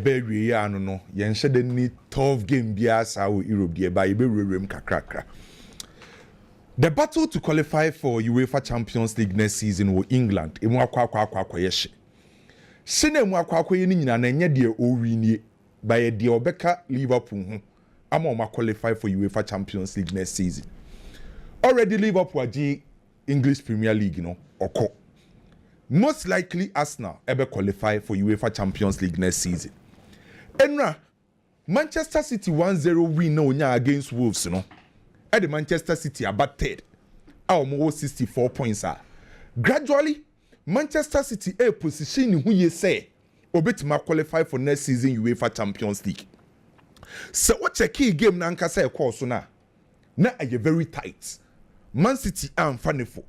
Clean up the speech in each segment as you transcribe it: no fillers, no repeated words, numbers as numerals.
Baby ya no yen shede ni 12 game bia sa wo Europe de ba ye be rerem kakrakra. The battle to qualify for UEFA Champions League next season wo England emu akwa yehye. Sene emu akwa ye ni nyina na enye de o winie ba ye de obeka Liverpool ho ama o ma qualify for UEFA Champions League next season. Already Liverpool agi English Premier League no oko. Most likely Arsenal ebe qualify for UEFA Champions League next season. Enra Manchester City 1-0 win na onya against Wolves no. At the Manchester City about third. Our 64 points are. Gradually, Manchester City a position who you say obetima qualify for next season UEFA Champions League. So what a key game na nka say course na. Na are very tight. Man City am faniful.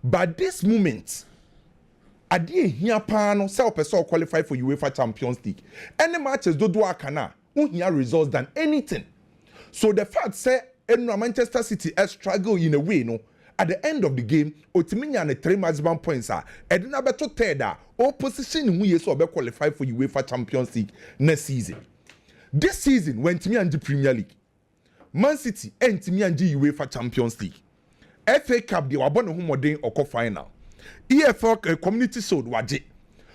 But this moment adie hia pa no say person qualify for UEFA Champions League. Any matches do akana unhia results than anything. So the fact say Manchester City struggle in a way no at the end of the game otiminya na 3 maximum points are edina beto third or position who yes or be qualify for UEFA Champions League next season. This season when Timi and the Premier League Man City and Timi and the UEFA Champions League FA Cup they were born ho modern oko final EFL Community Shield waje.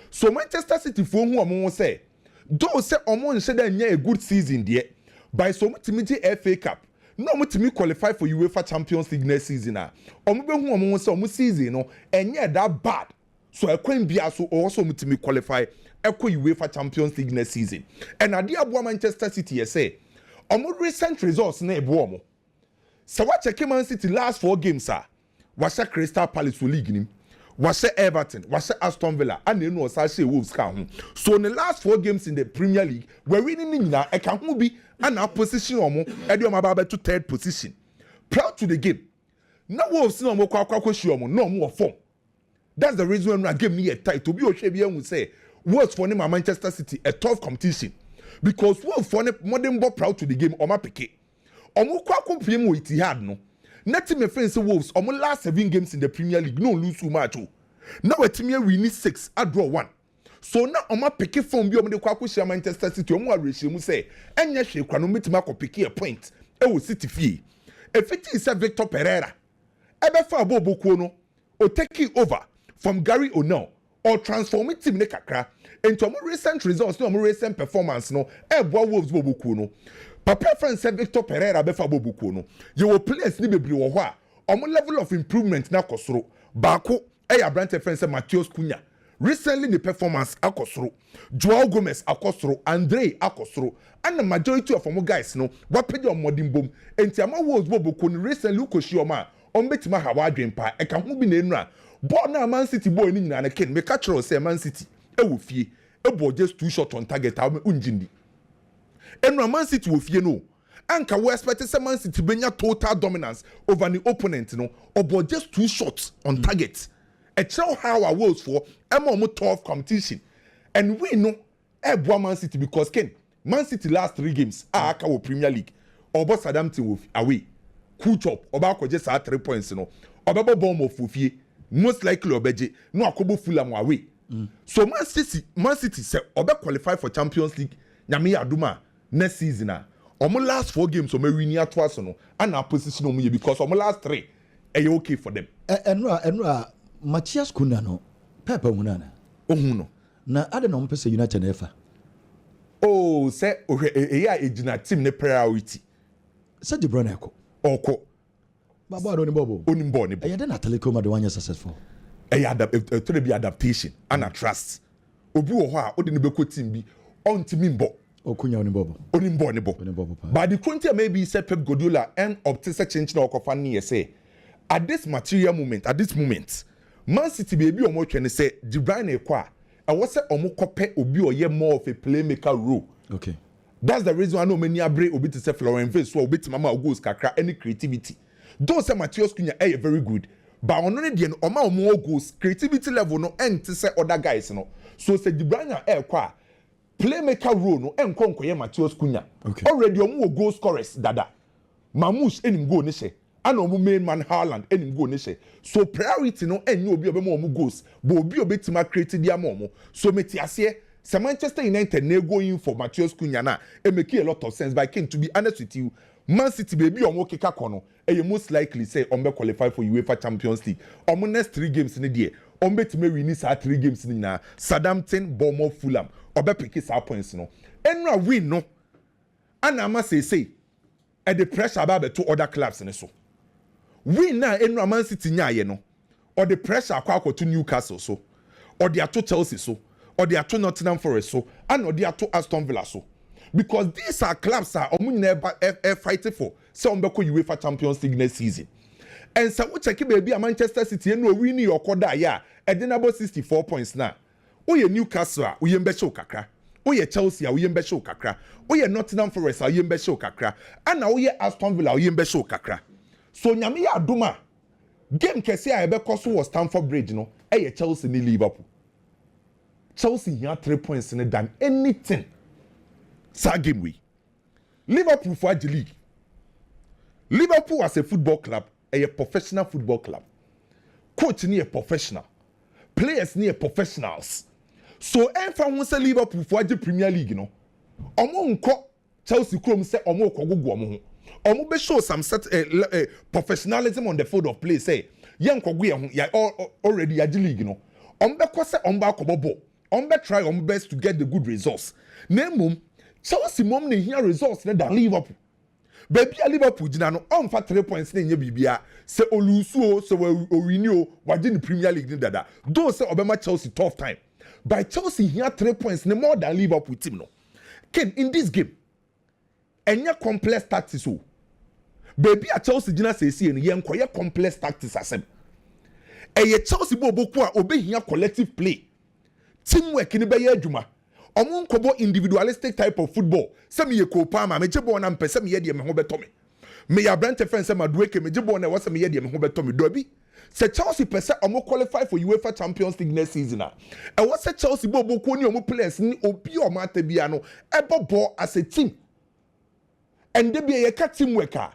So Manchester City for who amon say though say omon say that a good season there by so much FA Cup no mutimi qualify for UEFA Champions League next season ah omo be hu omo say omo season no enye that bad so ekwen bia so also mutimi qualify ekwo UEFA Champions League next season and ade abo Manchester City say omo recent results na ebo omo so what check Man City last 4 games ah was Crystal Palace league nim was Everton was Aston Villa and you know say Wolves kan ho so in the last 4 games in the Premier League we're winning na e kan ho bi and our position omo e dey omo to third position proud to the game na Wolves no omo kwa shi omo no omo form. That's the reason when I give me a tight to be ohwe bi ehun say Wolves for them Manchester City a tough competition because Wolves for them modern ball proud to the game omo peke omo kwa compare with Etihad no nothing me friends Wolves omo last 7 games in the Premier League no lose too much oh now a team win 6 I draw 1. So now on my pick phone be on the Kwaku Manchester City on what regime say and yes she can meet pick a point e will City fee if it is a Victor Pereira ebe fa bobo no or take it over from Gary O'Neill or transform it team kakra into more recent results no more recent performance no e boa Wolves bobo no papa friend say Victor Pereira be fa bobo no you will players ni bebre wo ho a omo level of improvement na kosoro baako e ya brand friend say Matheus Cunha. Recently the performance akosoro Joao Gomez akosoro Andre akosoro and the majority of our guys no wapedi on modern boom enti ama Wolves boboko ni recently ukoshi oma onbetima hawa adwempa e ka ho bi na enura ball na Man City boy ni nyina na Kane me catch roll say Man City e wo fie e ball just 2 shot on target how unjindi enura Man City wo fie no anka we expect say Man City benya total dominance over the opponent no or ball just 2 shots on target. A show how our Wolves for a tough competition. And we know a Man City because Man City last 3 games are our Premier League. Or boss Southampton away. Cool chop. Or back just at 3 points, you know. Or baba bomb of Fufie. Most likely Obeje. No Akobo Fulham away. So Man City say Obe qualify for Champions League. Nyami Aduma next season. Omo last 4 games so me win near twice no. And our position on me because omo last 3 are okay for them. Enra Matheus Cunha no Pepe hunana ohuno na ade no mpese United efa oh say ya ejina team ne priority say De Bruyne oko baba oni bobo ni e de na Atletico-Madrid wanya successful e ya to be adaptation and a trust obi wo ho a odi ne beko team bi ontimi mbo okunya oni bobo but the point maybe say Pep Guardiola end up to say change na okofa ne say at this moment Man City baby omo twene say De Bruyne kwa e wo say omo kope obi oye more of a playmaker role. Okay. That's the reason I know many abre obi to say Florent Vez so obi mama goals kakra any creativity. Don't say Matheus Cunha very good. But on only the omo goals creativity level no and to say other guys no. So say De Bruyne kwa playmaker role no enko nkoye Matheus Cunha. Okay. Already omo goal scorers dada. Mamouche enim go ni say and omo main man Haaland enim go ni say so priority no enye obi obemo omo goals but obi obetima create dia momo so meti ase So Manchester United ne going for Matheus Cunha na it make a lot of sense. But Kane, to be honest with you, Man City baby omo keka kono e most likely say ombe qualify for UEFA Champions League. Omo next 3 games ni die. Ombe time win sa 3 games ni na Southampton, Bournemouth, Fulham. Obe pick sa points no. Enra win no. Ana ama say at the pressure about to other clubs in so. Win na enra Man City nya ye no. Or the pressure akwa to Newcastle so. Or the to Chelsea so. Or the to Nottingham Forest so. And or the to Aston Villa so. Because these are clubs that are fighting for some UEFA Champions League next season. And so we check baby a Manchester City and we win your quarter yeah and then about 64 points now. We Newcastle, we show kakra. We Chelsea, we show kakra. We Nottingham Forest, we show kakra. And now we Aston Villa, we show kakra. So nyame aduma game kese a ebe koso was Stamford Bridge no. Chelsea ni Liverpool. Chelsea here 3 points in than anything. Sa game we Liverpool for the league. Liverpool as a football club, a professional football club. Coach ni a professional. Players ni a professionals. So enfa won say Liverpool for the Premier League no. Omo nko Chelsea krom say omo kogogo omo ho. Omo be show some set professionalism on the field of play say yen kogo ye ho ya already ya the league no. Omo be ko say omo ba kobobo. Omo be try omo best to get the good results. Nemum Chelsea mom ne here results than Liverpool. Baby a Liverpool jina no on fa 3 points na nye bibia se olusuo se owinio waje the Premier League ni dada. Though say obema Chelsea tough time. By Chelsea here 3 points ne more than Liverpool team no. Ken in this game enya complex tactics o. Baby a Chelsea jina se see no ye nkoye complex tactics asem. Eye Chelsea bo boku a obe here collective play. Teamwork ni be ye adwuma. Omo nkobo individualistic type of football. Some ye ko palma me jebo na mpese me ye de me ho beto me. Me ya brand friend say madueke me jebo na wase me ye de me ho beto me dobi. Se Chelsea pese omo qualify for UEFA Champions League next season a. E wase Chelsea bobo ko ni omo players ni obi o ma tabia no e bobo as a team. And they be a teamwork a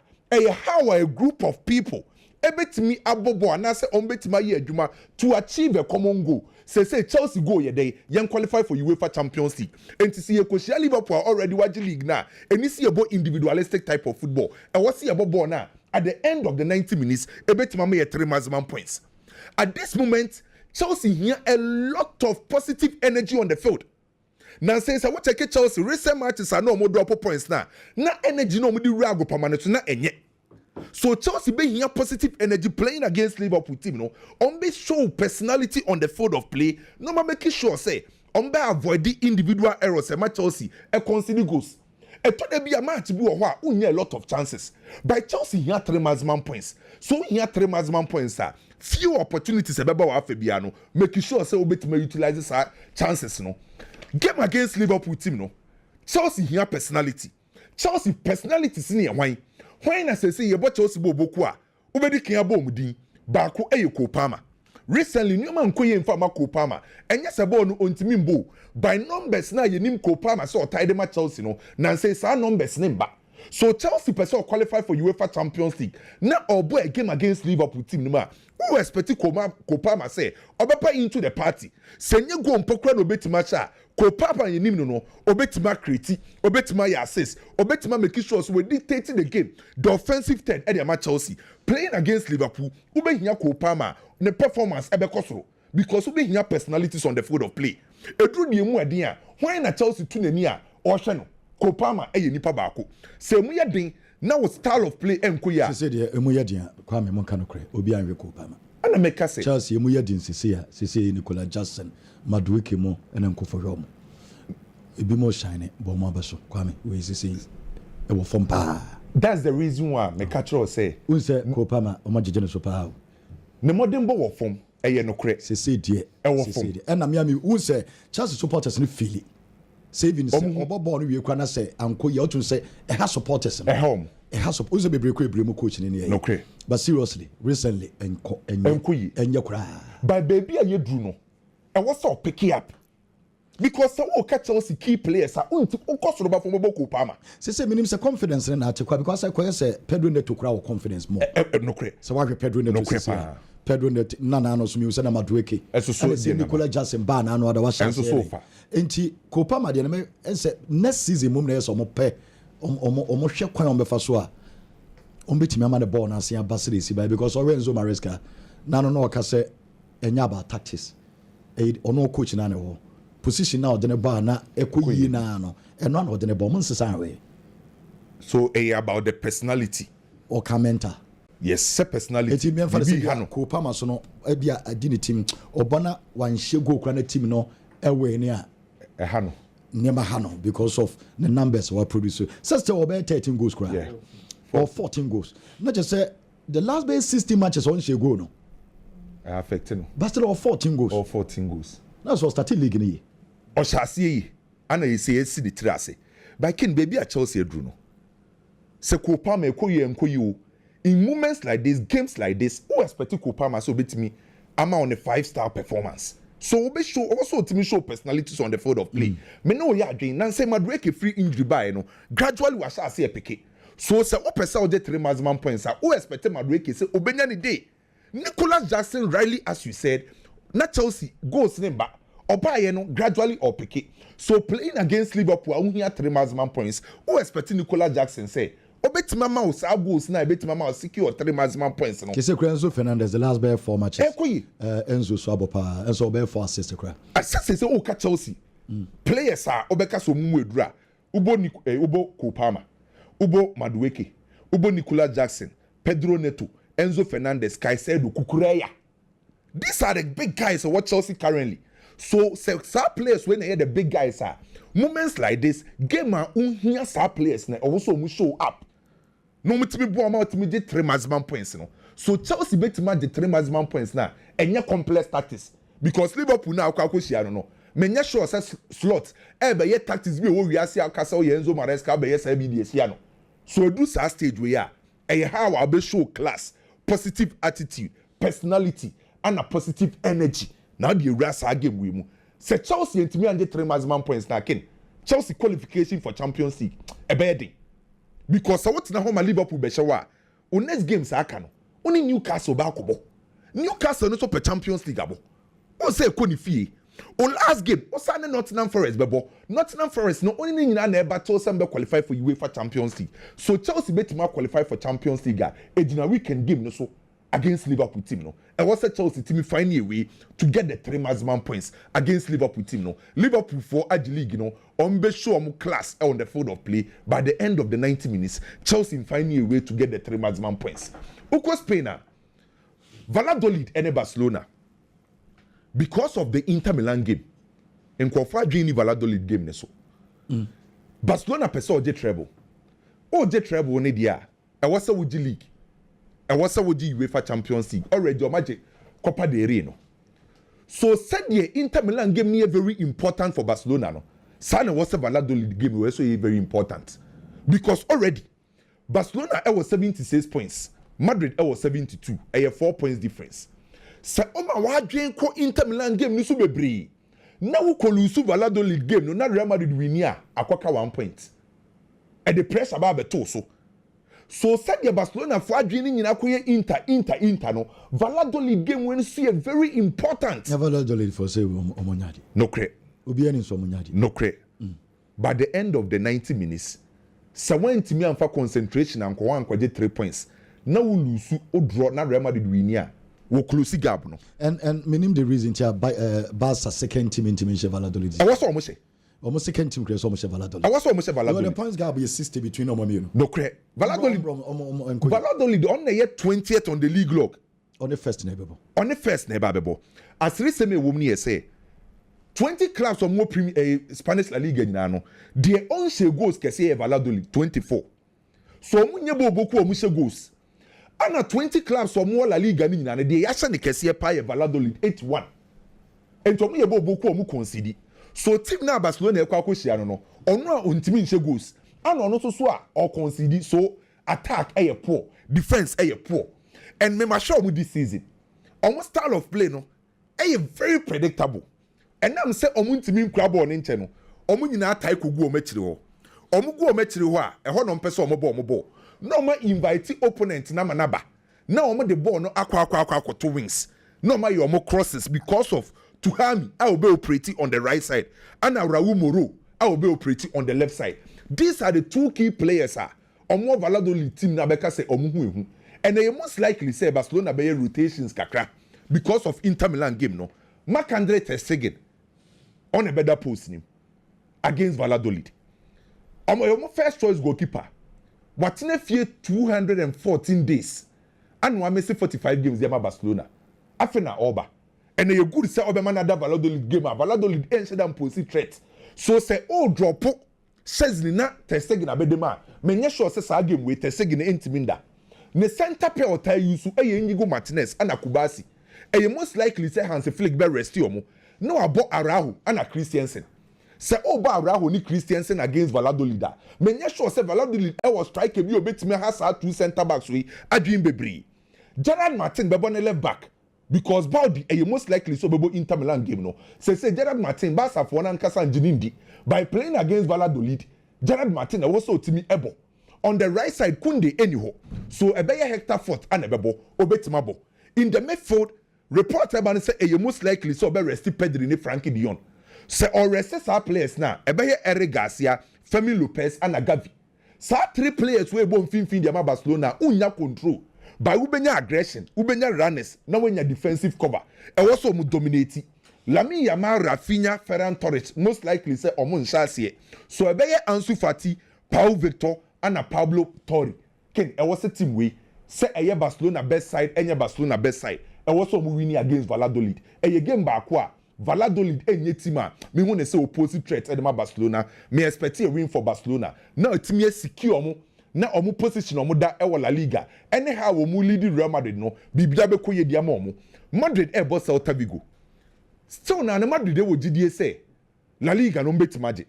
how a group of people ebetimi abobo anase ombetimi ye adwuma to achieve a common goal. Say Chelsea go ye day yen qualify for UEFA Champions League. And to see a coach Liverpool already watch league now. And you see about individualistic type of football. And what see about ball now at the end of the 90 minutes, ebetimi make 3 maximum points. At this moment, Chelsea here a lot of positive energy on the field. Now says I want to check Chelsea recent matches are no more drop points now. Na energy no more di rago permanent na enye. So Chelsea be here positive energy playing against Liverpool team no. Be show personality on the field of play. No ma make sure say be avoid the individual errors e ma Chelsea e concede goals. E to dey be a match bi wo ho a unya a lot of chances. By Chelsea here 3 maximum points. So here 3 maximum points are few opportunities e beba wa afebia no. Make sure say obetime utilize sa chances no. Game against Liverpool team no. Chelsea here personality. Chelsea personality sini e hwan. When I say you bought Chelsea boku a ubedi kan abo mudin baako Cole Palmer. Recently new man ko ye mfa Cole Palmer enye se ball no ontimi mbo by numbers na ye nim Cole Palmer so tied ma Chelsea no na say sa numbers ne mba. So Chelsea person qualify for UEFA Champions League na obo a game against Liverpool team no ma who expect Cole Palmer say obepa into the party senye go mpokra no betima cha Cole Palmer ye nim no obetima create obetima ya assist obetima make sure so we dictating the game the offensive third at the Chelsea playing against Liverpool ube hia Cole Palmer ne performance ebe kosoro because ube hia personalities on the field of play edru die mu adin a when na Chelsea tu nani a o hwe no Cole Palmer eye nipa baako se mu ye den na wo style of play enko ya se de emu ye den kwa me monka no kre obi anwe Cole Palmer ana meka se Chelsea emu ye den sese Nicola Jackson madueke mo ene nko fo mo ebi mo shine bo mo abaso kwa me we sese e wo fom pa. That's the reason why me catch you say unse Cole Palmer o magege ne so pa ne modern bo wo fom eye no kre sese de e wo fom ena me ami unse Chelsea supporters ne feel saving say obobo no wie kwa na say anko ye otun say e ha supporters no e ha support be break ebremu coach ni no kre but seriously recently enko enye kura by baby a ye dru no e wo so pick up because so o catch Chelsea key players are unti ukosoro ba from Cole Palmer say minimum say confidence na atekwa because I say Pedro Neto kura confidence more no kre so why Pedro Neto say Pedro Nana no sumi usana Madueke. So Nicola Jackson ba na no ada wa chance. So far. Enti Copa ma de me ense next season mum na yeso mo pe omo hwe kwan on befa so a betimi ama the ball na se abasiri si by because Enzo Maresca na no ka say enya about tactics. Ono coach na ne wo. Position now the ball na ekoyi na no. Eno na the ball mun sesa we. So about the personality or commenter. Yes, se personality. Eti me fa say Copa ma so no e bia adi ne team obana wan hye go kra na team no ewe ni a hano. Never hano because of the numbers we produce. Sister obey 13 goals cry. Yeah. Or 14 goals. Not just say the last base 60 matches on she go no. Affecting. But still 14 goals. Or 14 goals. That's what started league ni. O sha see ana you say see the trase. By King baby at Chelsea edru no. Se Copa me koyi in moments like this, games like this, who expect Copa ma so betimi ama on a 5-star performance. So we show also to me show personalities on the field of play. Me know ya dream nan say Madueke free injury by no gradually was say pick. So say o person get 3 maximum points. Who expect Madueke say obenya ni day. Nicolas Jackson-Riley as you said, na Chelsea goals name back. Oba ye no gradually or pick. So playing against Liverpool who here 3 maximum points. Who expect Nicolas Jackson say obetima ma o sa goals na obetima ma o secure 3 maximum points no. Kese Enzo Fernandez the last bare 4 matches. Enzo so abopa Enzo bare 4 assists kra. Assist say o ka Chelsea. Players are obeka so mu edura. Ubo Kopama. Ubo Madueke. Ubo Nicolas Jackson. Pedro Neto. Enzo Fernandez. Caicedo. Kukureya. These are the big guys of what Chelsea currently. So some players when they hear the big guys are moments like this game here some players na also show up. No mutimi bo ama mutimi get 3 maximum points no. So Chelsea betima the 3 maximum points na enya complex tactics because Liverpool na akwa shia no. Menya sure say slot e be ye tactics bi wo wiase akasa o Enzo Maresca be ye say bi die sia no. So do sa stage we ya e how we be show class, positive attitude, personality and a positive energy. Now the rasa game we mu. Say Chelsea ntimi ande 3 maximum points na ken. Chelsea qualification for Champions League e be dey. Because what na home Liverpool be shawa. O next game sa aka no. Only Newcastle ba kobo. Newcastle no so per Champions League abo. O say ko ni fie. O last game o sa Nottingham Forest bebo. Nottingham Forest no only nyina na e battle some be qualify for UEFA Champions League. So Chelsea betima qualify for Champions League e dina weekend game no so against Liverpool team no. And what's the Chelsea team find a way to get the 3 maximum points against Liverpool team no. Liverpool for Ag League no on be show class on the field of play by the end of the 90 minutes Chelsea find a way to get the 3 maximum points. Uko Spain Valladolid and Barcelona because of the Inter Milan game in Kofa Gini Valladolid game ne so. Barcelona person oje treble. Oje treble ne dia. E wasa Ag League. And what's up with the UEFA Champions League already? Imagine Copa del Rey no. So said the Inter Milan game near very important for Barcelona no. Sana was a Valladolid game was so very important because already Barcelona was 76 points, Madrid was 72, a 4 points difference. Sa oma wa dwen ko Inter Milan game ni so bebre. Na wo kolusu Valladolid game no na Real Madrid winia akwaka 1 point. And the pressure ba beto so. So said the Barcelona for adwini nyina koye Inter no. Valladolid game when see a very important. Valladolid for say omonyadi. No cre. Obi ani so omonyadi. No cre. By the end of the 90 minutes, so when timi amfa concentration and ko get 3 points. Na wo lose o draw na Real Madrid winia. Wo close gap no. And meaning the reason here Barca second team in Valladolid. I was almost say almost second team create almost Valladolid. I was almost Valladolid. The points gap is 60 between them. No cre. Valladolid on the year 20th on the league log. On the first neighbor. On the first neighbor bebo. As recently woman here say 20 clubs or more Spanish La Liga no. Their own share goals can say Valladolid 24. So munye boku o mushe goals. Ana 20 clubs or more La Liga ni nyina de yasha ne kese pa Valladolid 81. Ento munye boku o mu concede. So team na Barcelona ekwa akohia no ono a ontimi nche goals ana ono so a or concede so attack poor defense poor and me sure mu this season almost style of play no very predictable and am say omu ntimi nkura ball ne nche no omu nyina atai kogu omachire ho omu gu omachire ho a eho no mpese omu ball no ma invite opponent na manaba Now omo the ball no akwa to wings. No ma your more crosses because of Tuhami I will be operating on the right side and Raul Moro I will be operating on the left side. These are the two key players omo Valladolid team na beka say omo hu and they most likely say Barcelona be rotations kakra because of Inter Milan game no. Marc-Andre ter Stegen on a better post him against Valladolid. Omo first choice goalkeeper. Watine fie 214 days and one say 45 games yama Barcelona. Afena Oba. And you good say Oba man that Valladolid game. Valladolid ain't them post threat. So say drop says ni na ter Stegen abedema. Menye sure say sa game we ter Stegen entiminda. Ne center pair or tie yusu Inigo Martinez and Kubasi. And you most likely say Hansi Flick be rest yomo. No abo Araujo and a Christiansen. Say Oba Araujo ni Christiansen against Valladolid. Menye sure say Valladolid was striking you bit me has two center backs we Adrien Bebri. Gerard Martin bebone left back. Because Baldi you most likely so bebo Inter Milan game no. Say Gerard Martin Barca for one kasa Jinindi by playing against Valladolid. Gerard Martin also timi ebo. On the right side Kunde anyhow. So ebeye Hector Fort and ebebo obetimabo. In the midfield report about say you most likely so be rest Pedri ni Frankie de Jong. Say or rest our players now ebeye Eric Garcia, Fermin Lopez and Gavi. So three players we bon fin the Barcelona unya control. By ubenya aggression, ubenya runners, now when your defensive cover. And also mu dominate. Lamine Yamal, Rafinha, Ferran Torres, most likely say Omon Chassie. So ebeye Ansu Fati, Pau Victor, and Pablo Torre. Ken, I was a team way. Say a Barcelona best side, and Barcelona best side. And also winning against Valladolid. And again Barca, Valladolid and Yetima. Me want to say opposite threats at Barcelona. Me expect a win for Barcelona. Now it's me secure mo. Na omu position omu da ewa La Liga. Anyhow omu lead Real Madrid no. Bibida be koye diamo omu. Madrid boss Celta Vigo. Still na Madrid wo GDA say La Liga no mbeti maje.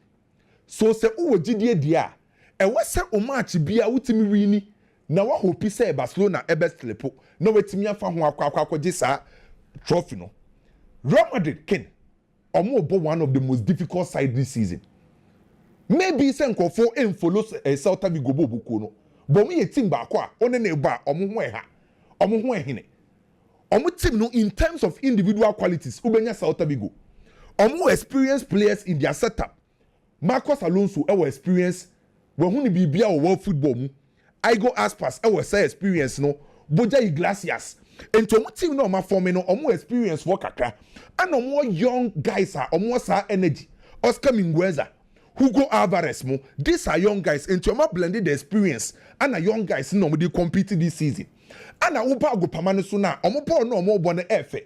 So se uwo GDA dia. Wase o match bia utimi wini. Na wa hope say Barcelona best lepo. Na wetimi afa ho akwa gisa trophy no. Real Madrid ken. Omu bo one of the most difficult side this season. Maybe sen ko for follow Celta Vigo bobuko no. But me team ba kwa one na ba omo ho eha. Omo ho ehine. Omo team no in terms of individual qualities ubenya Celta Vigo. Omo experienced players in their setup. Marcos Alonso experience when hu ni bibia o world football mu. Igo Aspas say experience no. Boja Iglesias. And to team no ma form no omo experience for kakra. And omo young guys are omo sa energy. Oscar Mingueza, Hugo Alvarez mo. These are young guys and to blended the experience and a young guys no they compete this season. And a upa go pamane so na omo ball no omo bone efe.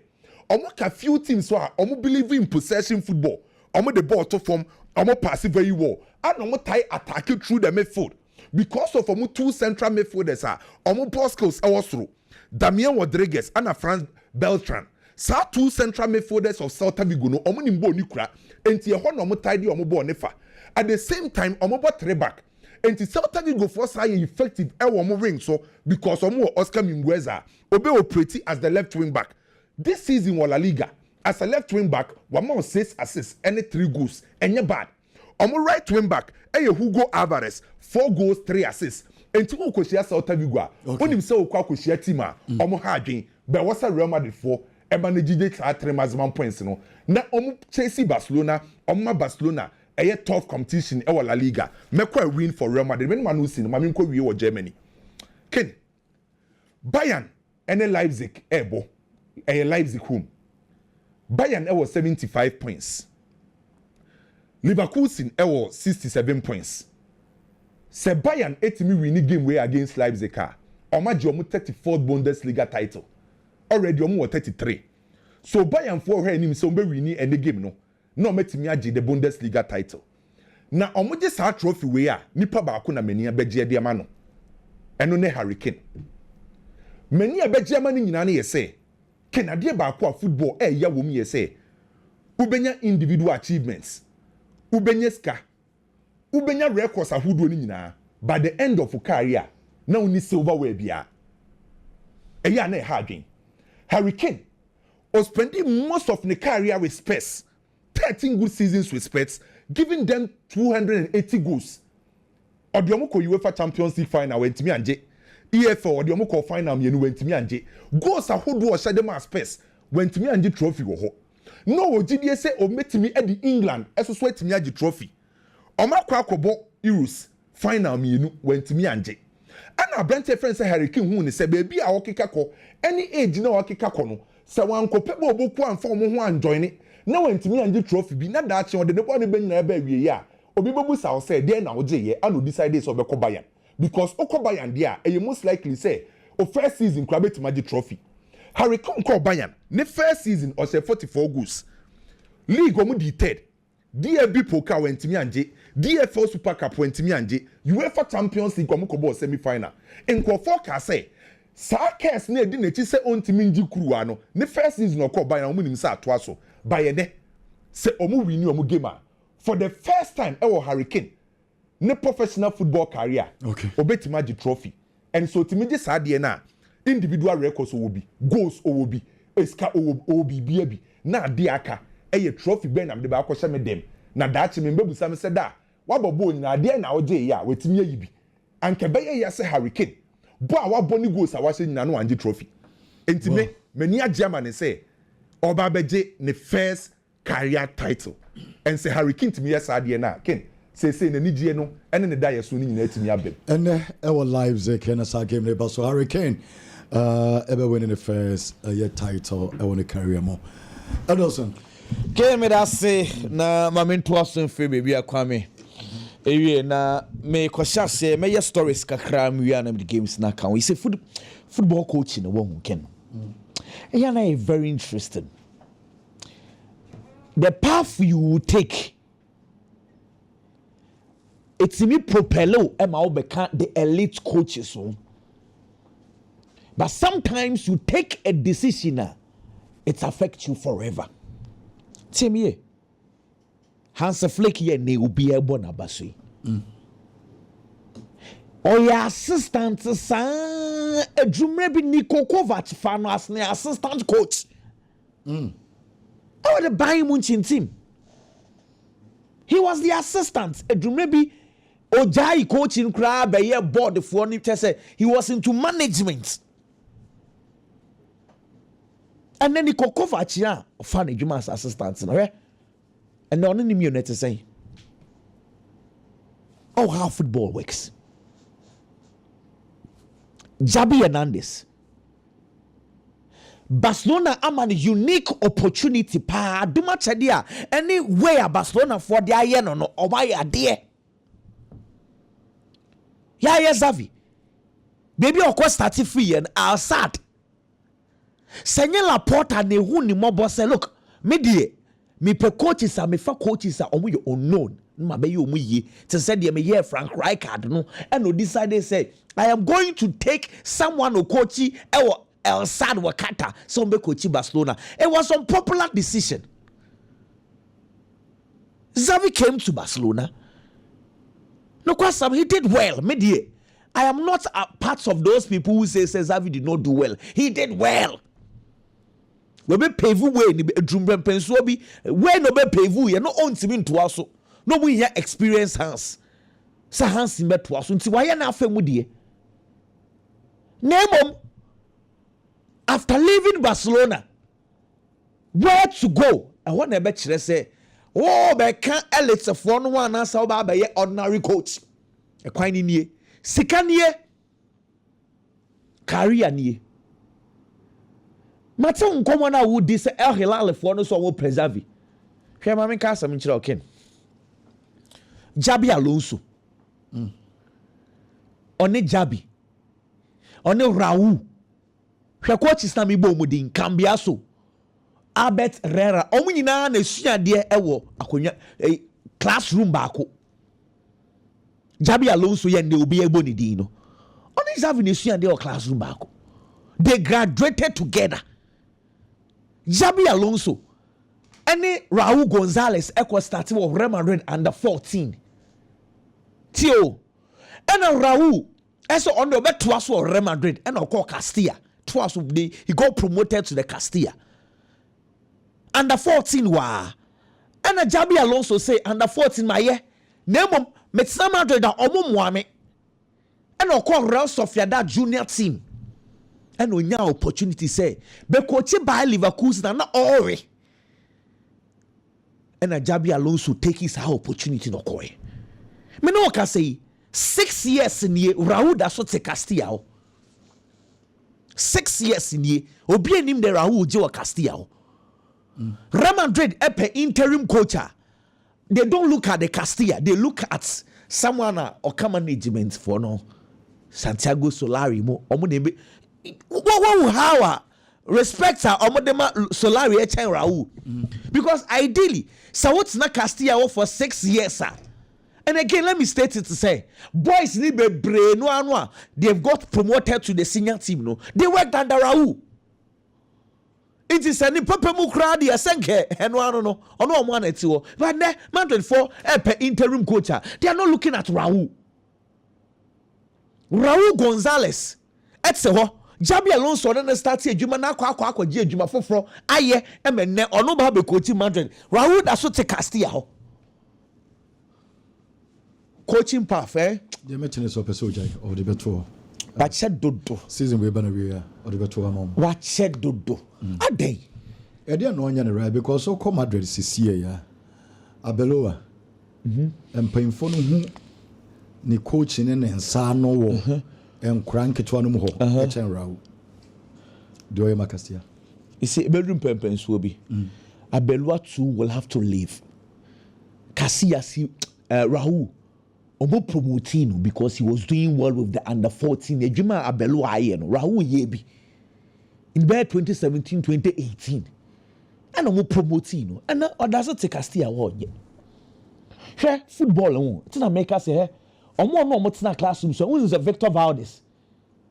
Omo ka few teams so omo believe in possession football. Omo the ball to form omo pass very well. And omo tie attack through the midfield. Because of omo two central midfielders omo ball skills through. Damian Rodriguez and Franz Beltran. Sa two central midfielders of Celta Vigo no omo nimbo ni kura. Enti e ho no omo tie di omo ball nefa. At the same time omo ball three back. Enti Celta Vigo for say effective e omo wing so because omo Oscar Mingueza obe operate as the left wing back. This season in La Liga as a left wing back, one 6 assists and 3 goals. Enye bad. Omo right wing back, Hugo Alvarez, 4 goals, 3 assists. And to Koshia Celta Vigo, when himself Koshia Tima, Omo Harding, but what's a Real Madrid for? Managed at 3 maximum points. No, now Omo Chelsea Barcelona, Omo Barcelona, a tough competition in La Liga. Make a win for Real Madrid. When man who seen, Maminko we or Germany. Ken Bayern and Leipzig, Ebo, a Leipzig home. Bayern was 75 points. Leverkusen was 67 points. Se Bayern etimi win game way against Leipzig. Omaji omo 34th Bundesliga title. Already omo 33. So Bayern for her him so be win any game no. No metimi agi the Bundesliga title. Na omo je sa trophy we nipa ba ko na mani abegye de ama no. Eno ne Harry Kane. Mani abegye ama ni nyina na ye say Kenadie baako football ya wo mi say ubenya individual achievements ubenya ska ubenya records ahodo ni nyina by the end of your career na uni silverware bia eya na ha adwen Harry Kane was spending most of the career with Spurs 13 good seasons with Spurs giving them 280 goals odiomo ko UEFA Champions League final wentimi anje EFL the omo call final me no wentimi anje goals ahodo o hyede ma Spurs wentimi anje trophy wo ho no ogidie say o metimi e di England esoso etimi anje trophy omakwa akobo Euros final me no wentimi anje ana Brentford friends say Harry Kane hu ne say baby a wokeka ko any age na wokeka ko no say wankope bo oboku anfa omo ho anjoin na wentimi anje trophy bi na da ache ode ne bo ne benya ba wie ya obi bebu sa o say dey na oje ye and decide so be ko Bayern because oko Bayern there e most likely say o first season club to magic trophy Harry Kane call Bayern ne first season or say 44 goals league omu di third DFB Pokal wentimi anje DFL Super Cup wentimi anje UEFA Champions League omu ko ball semi final enko forecast say Sarkes na edi na chi say ontimi nji kuruwa no ne first season oko Bayern omu nim say atoa so Bayern de say omu win omu game for the first time ewo Harry Kane ne professional football career obetima di trophy and so timiji sadie na individual records will be goals will be eska will be bi na de aka eye trophy ben am de ba akoshe me dem na dachi me mbebusa me seda wabobo nyina de na oje ya wetimi ayi bi anke be ye se Harry Kane bo a wabo ni goals a wahye nyina no anje trophy entime mani agiama ne say oba beje ne first career title and say Harry Kane timi yes adie na Kane say na nijie no ene ne da yeso ni nyina atimi abem ene our lives Kane sa game ne ba so Harry Kane ever winning the first year title I want to carry more Adelson Kane me that say na mamento aso free baby akwame ewie na me kwasha say me stories kakra me wi na the games na kan we say football coach na won Ken yeah na very interesting the path you will take it's me propello ema obeka the elite coaches so but sometimes you take a decision it affects you forever tell me Hans Flick ye ne obi ebo na basui or your assistant sa edumre bi Niko Kovac fa no as ne assistant coach how the Bayern Munich team he was the assistant edumre bi ojai coaching crowd be ye board for ni say he was into management and then Niko Kovac ya fan eduma as assistant no right and no nim you net say oh how football works Javi Hernandez Barcelona am an unique opportunity pa duma chadia anywhere Barcelona for their yen no or why are there yeah Xavi baby of course start free and Al sad Senya Laporta ne hu ni mo boss look me die me pe coaches me fa coaches omo you unknown ma be you omo yi te said me here Frank Rijkaard no and no decided say I am going to take someone who coach El Sad Wakata so be coach Barcelona. It was an unpopular decision. Xavi came to Barcelona. No question, he did well. Medie. I am not a part of those people who say Xavi did not do well. He did well. We be pave way ni drumbrem penso bi we no be pave ye no ontimi nto aso. No we hear experience hands. Sa hands me to aso nti wa ye na afemu de. Nemom after leaving Barcelona where to go I want to be kire say oh be kan elite for no one answer ba be ordinary coach e kwan ni nie sika nie career nie mate nkomo na wo di say El Hilal for no so wo preserve hwe ma me ka asam kire oken Jabi Alonso one Jabi one Raul hwe coaches na me bo mudin Cambia so Albert Herrera omu nyina na suade ewo akonya classroom baako Jabi Alonso ye ne obi ebo ni din no oni Xavi na suade o classroom baako they graduated together Jabi Alonso and Raul Gonzalez equal started with Real Madrid under 14 Tio and Raul also on the bet twice for Real Madrid and call Castilla twice he got promoted to the Castilla under 14 wa and Jabi Alonso say under 14 my year name Real Madrid da omo muame and ɔkɔ Real Sociedad junior team and onya opportunity say be coach by Leverkusen na ɔre and Jabi Alonso take his opportunity no kɔɛ me no ka say 6 years in ye Raul da so te Castilla 6 years in ye obi enim de Raul je wa Castilla Real Madrid epe interim coach they don't look at the Castilla they look at someone or come management for no Santiago Solari mo omo de what how respect her omo de Solari e chen Raul because ideally so what's na Castilla for 6 years and again let me state it to say boys need be brain no they've got promoted to the senior team no they worked under Raul. It is any papa mu crowd ya senke eno no ono omo anati wo but ne Madrid for interim coach they are not looking at Raul Gonzalez etse ho Jabi Alonso na start adwuma na akwa je adwuma foforo aye emenne ono ba be coach Madrid Raul da so te Castilla ho coaching path they mention so person of the beto but said dodo season we bana we or the beto amom what said dodo adai e dey no anya ne right because so come Madrid sisie ya Abeloa empayimfo no hu ni coach ne nsa no wo enkran ketwa no mu ho e chen Raul do you Macastia you see bedroom pempensuo bi Abeloa too will have to leave Casillas Raul omo promoting because he was doing well with the under 14 ejuma Abeloa aye no Raul yebi in 2017 2018 and omo promoting and others take Castilla wo ye hwe football won tina make say he omo no omo tina classroom so who is Victor Valdez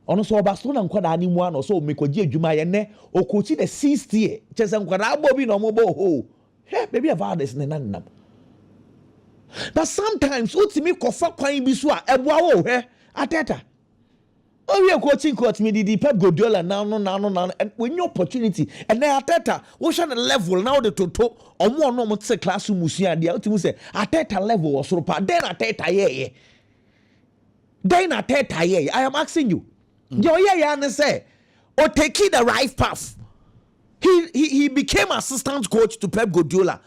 ono so Barcelona nkwada ani mu ano so mekoji ejuma ye ne o coach the 6th year chese nkwada abobi no omo bo ho he baby Valdez ne nanam. But sometimes utimi kofa kwan bi so a eboa wo hwe Ateta we coaching coach me the Pep Guardiola now and when your opportunity and then Ateta wo sha the level now the toto omo no mo tse class musua dia utimi say Ateta level was so pa then Ateta ye I am asking you yo ye na say o take the right path he became assistant coach to Pep Guardiola.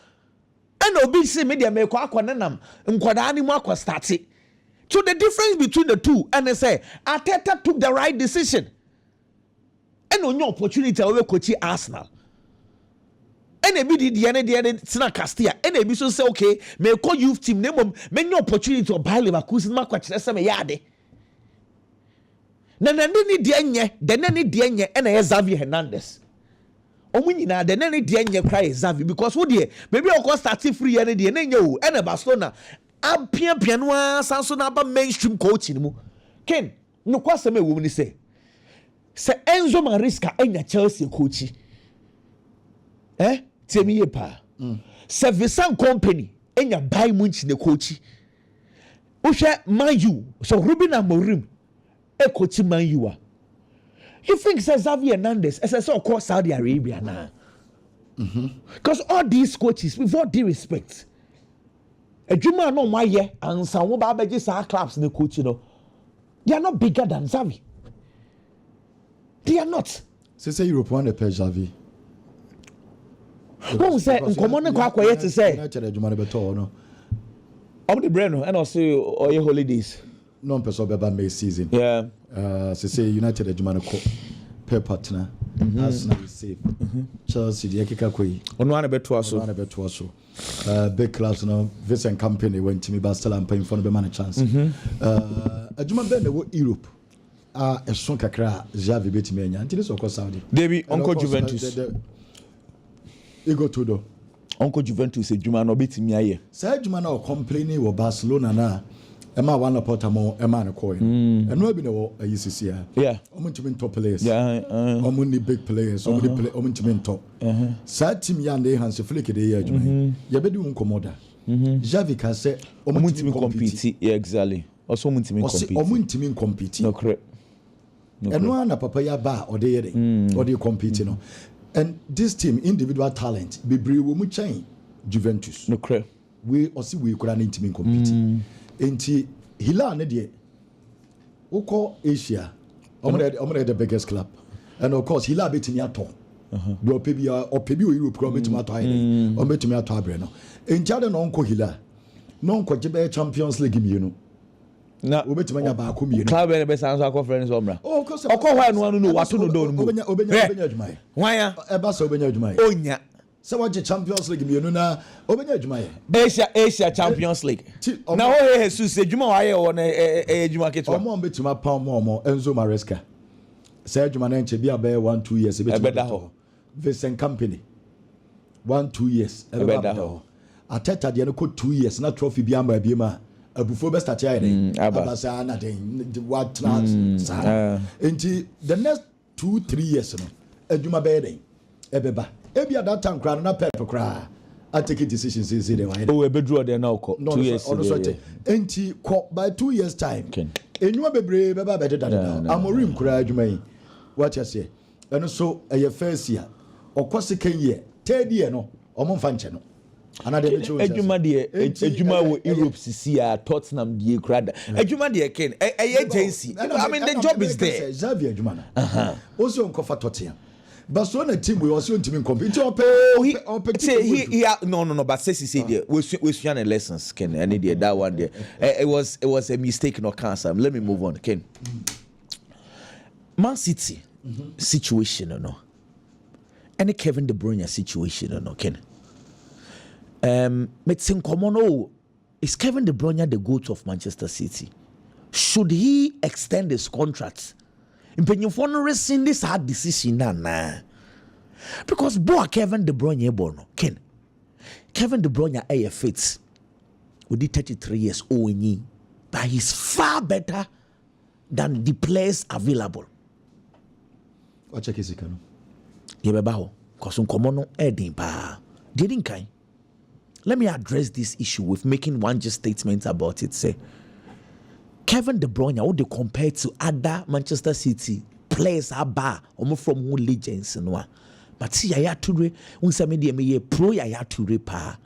And obi say media make akwanenam nkwada ani mu akwa start. So the difference between the two and they say Ateta took the right decision. And on your opportunity we coach Arsenal. And e be the tina Castilla. And e be so say okay, me call youth team name me your opportunity to buy Leverkusen ma kwa kire say me yade. Na ni de enye, de ni de enye and Xavi Hernandez. Omunyina de nene de enye cry Xavi because wo de maybe o cost start free ene de enye o ene Barcelona apia no asanso na ba mainstream coaching mu Ken no kwasem e wo ni say Enzo Maresca enya Chelsea coach temi ye pa se Vincent Company enya Bayern Munich ne coach wo hwe Man U so Ruben Amorim e coach Man U you think Xavi Hernandez as I saw call Saudi Arabia now? Because all these coaches, with all due respect, a Juma no my year and some babaji sa clubs in the coach, you know, they are not bigger than Xavi. They are not. Say Europe one pay Xavi. Who say uncommon quiet to say? Juma beto no. I'm the brain and also all your holidays. Non person beba May season. Yeah. Say United Jumano per partner. Arsenal is safe. Chelsea the Ekika Koi. On one beto so. Big clubs now. Vincent Company went to me Barcelona and paying for the man chance. A Juma Ben the Europe. A strong kakra Xavi beti menya. Until this of course Saudi. Debbie Uncle Juventus. Ego Tudo. Uncle Juventus Juma no beti me aye. Say Juma no complaining with Barcelona na. Emma one reporter more Emma and coin. And no be no UCC. Yeah. Omuntimin top players. Yeah. Omuni big players. Omuni play omuntimin top. Sad team yan they hands flick the year. You be doing commoda. Xavi can say omuntimin compete. Yeah, exactly. Also omuntimin compete. Omuntimin compete. No correct. And no one papaya bar or they or they compete, you know. And this team, individual talent, be brave we chain Juventus. No correct. We also we could an intimate compete. Enti Hila ne de Oko Asia, I'm the biggest club, and of course he love it in your tongue. Do Pebia or Pebu Europe, Tomato Island, or Metimia Breno. In Jordan, Uncle Hila, non Quajibe Champions League, you know. Na Obetimanya ba ko mienu club be sanso conference omra oh cause okọ hwa no wato no do no obenya adwuma wanya eba so obenya adwuma onya se waje Champions League mienu na obenya adwuma Asia Champions League na ho Jesus adwuma wa ye wo na adwuma ketwa omo betima pa omo Enzo Maresca se adwuma na nche bia be 1-2 years betima ho Vincent Company 1-2 years ebeda ho Ateta de no ko 2 years na trophy bia ma bia ma abufo be start here abasa na den what trans enti the next 2-3 years no adwuma be den ebeba ebia that time kra na pep kra I take a decision say they were oh ebedru de na okọ 2 years enti by 2 years time enwuma bebre beba be deda amorim kra adwuma yi what you say and so eye first year okọ second year third year no omo mfa nche no Ejuma de Ejuma wo Europe sisi a Tottenham die krada Ejuma de Kane agency I mean the job is there Xavier Ejuma na also nko fa Tottenham Barcelona team we also team compete he no but say there we swan lessons Ken and that one there it was a mistake no cancer let me move on Ken Man City situation no and Kevin De Bruyne situation no Ken Metzing Komono is Kevin De Bruyne the GOAT of Manchester City? Should he extend his contract? Impenyufo no rescind this hard decision na because Kevin De Bruyne bono Ken Kevin De Bruyne fit with the 33 years old but he's far better than the players available. What check is it kanu? Yebeba ho cause Komono edin pa didn't kind. Let me address this issue with making one just statement about it. Say, Kevin De Bruyne, how they compare to other Manchester City players are bar, almost from who legends and one. But see, Yaya Toure, unsa me pro Yaya Toure pa.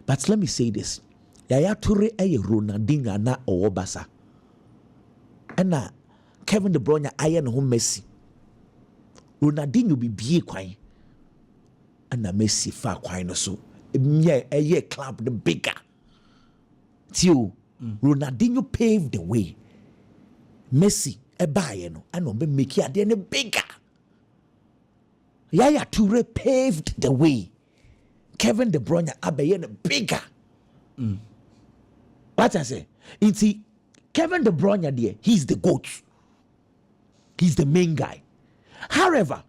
But let me say this: Yaya Toure a Ronaldinho na Owobasa, and na Kevin De Bruyne aye no Messi. Ronaldinho be bie kwan, and na Messi fa kwan no so. A club the bigger. Tio Ronaldinho paved the way. Messi a buyer and be make it then bigger. Yaya Toure paved the way. Kevin De Bruyne a bigger. What I say? It's Kevin De Bruyne there. He's the GOAT. He's the main guy. However,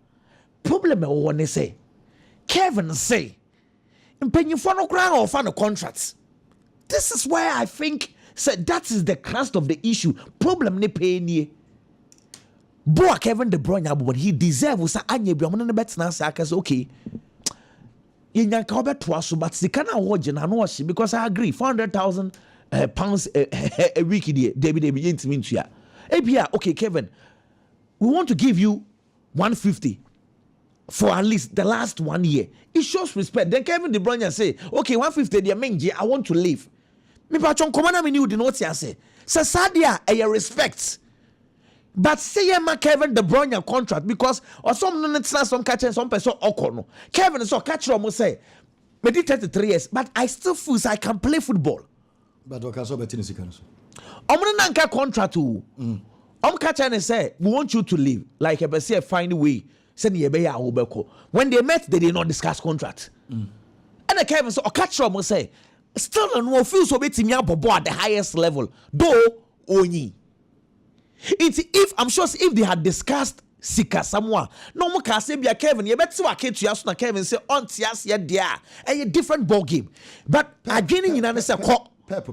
problem I want to say, Kevin say. Impenyufo no grant or fan contracts. This is where I think that is the crust of the issue. Problem ne pay ni. Kevin De Bruyne but he deserves sa anye bi omo no bet na say okay. Yenya ka obeto aso but sika na wo je na no ohye because I agree 400,000 pounds a week there. Debi yentimi ntua. Ebia okay Kevin. We want to give you 150 for at least the last 1 year. It shows respect. Then Kevin De Bruyne say, okay, 150 the menji, I want to leave. Me patron komana me ni udi no tia say. Say sadia e respect. But say ma Kevin De Bruyne contract because or some no tena some catch some person okono. Kevin so catch mo say me did 33 years but I still feel I can play football. But okay so betini sika no so. Omo na nka contract o. Catch and say we want you to leave like a say find a way. When they met, they did not discuss contract. And the Kevin so catch up say, still no feel so bit me at the highest level. Though only. It's if I'm sure if they had discussed Sika someone, no more can say be a Kevin. You bet so I can't you ask Kevin say on tias yet there a different ball game. But again in another say Pep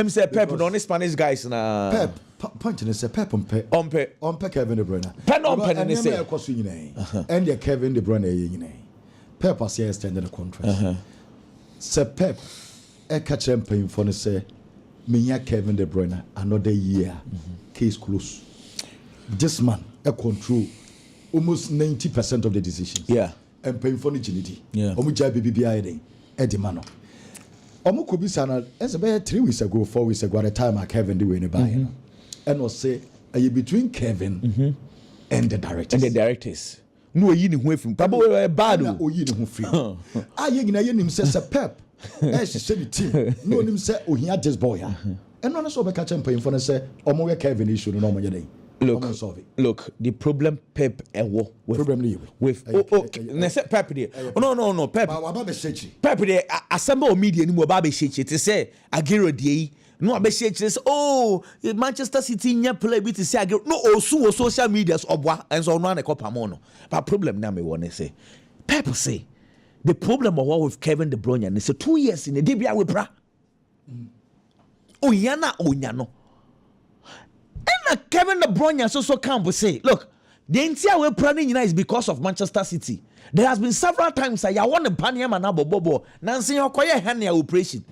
say Pep on Spanish guys na Pep point in say Pep on Kevin De Bruyne. Pen on pen say and the Kevin De Bruyne Pep has extended the contract. Say Pep e catch him paying for say me Kevin De Bruyne another year case close. This man control almost 90% of the decisions. Yeah. And paying for the agility. Yeah. BBI Eddie Mano. Omo could be sana as about 3 weeks ago, 4 weeks ago at a time I Kevin the way in the buy. and was say between Kevin and the directors. No, you know who from Pabo bad. Oh, you know who free. Ah, you know him says a pep. She said the team. No, him say oh he had this boy. And on a so catch him for say Omo Kevin issue no more day. Look, the problem Pep with Pep there. No, Pep. Pep there assemble media ni mo ba be shake to say Agero dey. No be shake say oh Manchester City nya play bit to say Agero. No osu social media obwa and so no na kopamo no. But problem na me won say Pep say the problem of what with Kevin De Bruyne and say 2 years in the debia we bra. Oyana onyano. And Kevin De Bruyne so come say, look, the entire way planning is because of Manchester City. There has been several times I want to ban him and Bobo. Nancy Okoye hand operation.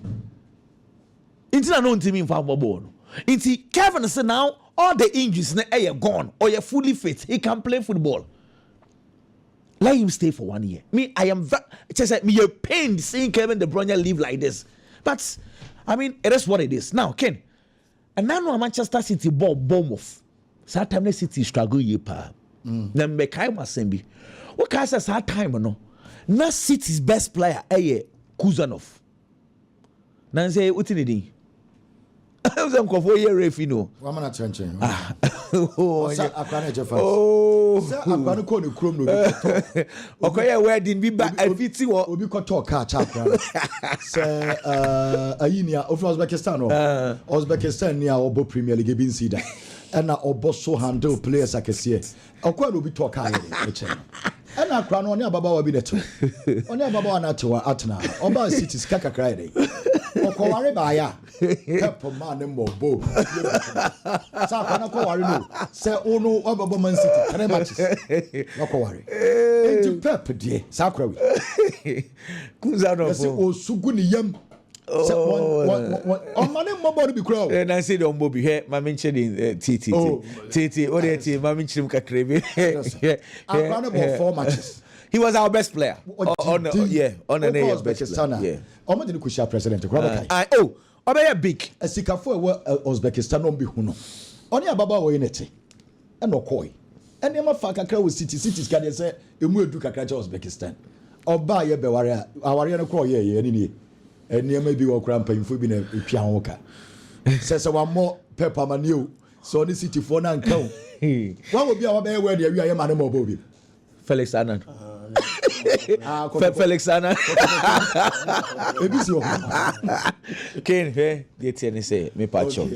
Until I know to me in Bobo. Until Kevin said now all the injuries are gone or you're fully fit. He can play football. Let him stay for 1 year. Me, I am just like me, you're pained seeing Kevin De Bruyne live like this. But I mean, it is what it is. Now, Ken. And now Manchester City ball Bournemouth. That time the City struggle ye pa. Na mekai masembi. What can say that time no? Na City's best player Kuzanov. Na say uti ni din. Uzam ko for year refi no. Wa mana chenchen. Oh, akwane jefa. Oh. Say akwane ko ne krom no bi. Okoye wedding bi ba afiti wo. Obi ko talk car cha akwane. Say ayinia of Uzbekistan no. Uzbekistan ni a obo Premier League bi nsi da. And na obo so handle players akese. Akwane obi talk car e che. And na akwane oni ababa wa bi neto. Oni ababa wa na tewa atna. Oba City skaka cry dey. Okoware ba ya. Help man mo bo. Sa kana ko ware no. Say ono ababa Man City 3 matches. Okoware. Enti Pep die. Sa kra wi. Kuzano. Yes o sugu ni yam. On mane mo bo bi kra o. Na say don bo bi he ma menche the TT. What the ma menche him kakra bi. Akwana bo 4 matches. He was our best player. On an best player. Yeah. Omo de kushia president Obey big. Asikafo Uzbekistan on bi hu no. Oni ababa wo yinete. E no koi. Ene ma fa kakra wo cities ka de say emu edu kakra cha Uzbekistan. Oba ye be ware aware no kro ye ni. Ene ma bi wo kra mpanyfo bi na epia ho ka. Se wa mo Pepper Manio. So ni city for na nka o. Wa wo bi a wa be we de wi aye ma ne mo bo bi. Felix Annan. Felix Annan. Kane, hey, the TN say me pacho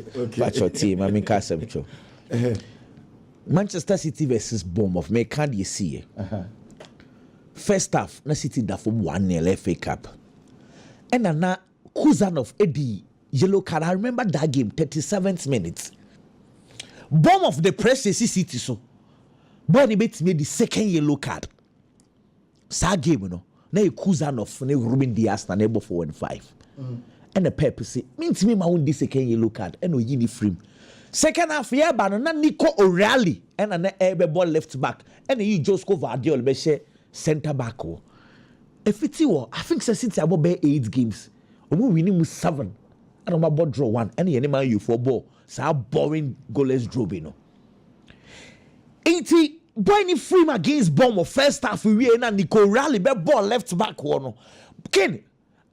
team, I mean Casemiro. Manchester City versus Bournemouth. Me can't you see? First half, na City da from 1-0 FA Cup. And na Kuzanov Eddie yellow card. I remember that game, 37th minute. Bournemouth the press City so. Boy, they made the second yellow card. Sa game, you know. Now Kuzanov, now Ruben Dias, na able 4 and 5. And the Pep say, means me my own this second yellow card. And no yini frame. Second half, yeah, but na Nico O'Reilly and an Ebe ball left back. And you just go Vardiol, be share center back. If it's you, I think City about 8 games. We winning with 7. And I'm about draw 1. And the enemy you for ball. So boring goalless draw, you know. 80 Bruyne frame against Bournemouth first half we na Nico Rally be ball left back one. Ken,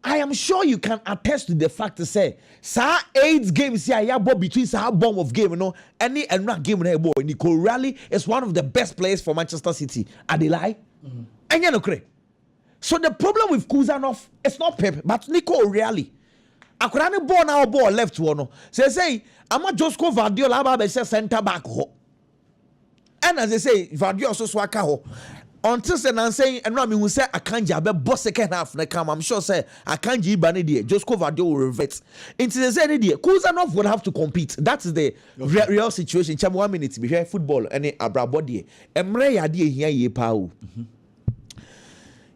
I am sure you can attest to the fact to say sa 8 games here ya ball between sa Bournemouth game you know any and not game na ball Nico Rally is one of the best players for Manchester City. Are they lie? And you know correct. So the problem with Kuzanov it's not Pep but Nico Rally. Akurane ball now ball left one. Say I'm not just go Vardiol aba say center back ho. And as they say, Vardy also swaka ho. Until say nan saying and Rami who say Akanji abe boss second half na come. I'm sure say Akanji ibane there. Just go Vardy will revert. Into the say there. Kuzanov would have to compete. That is the real situation. Cham 1 minute be here football any abrabody. Emre yadi here ye pau.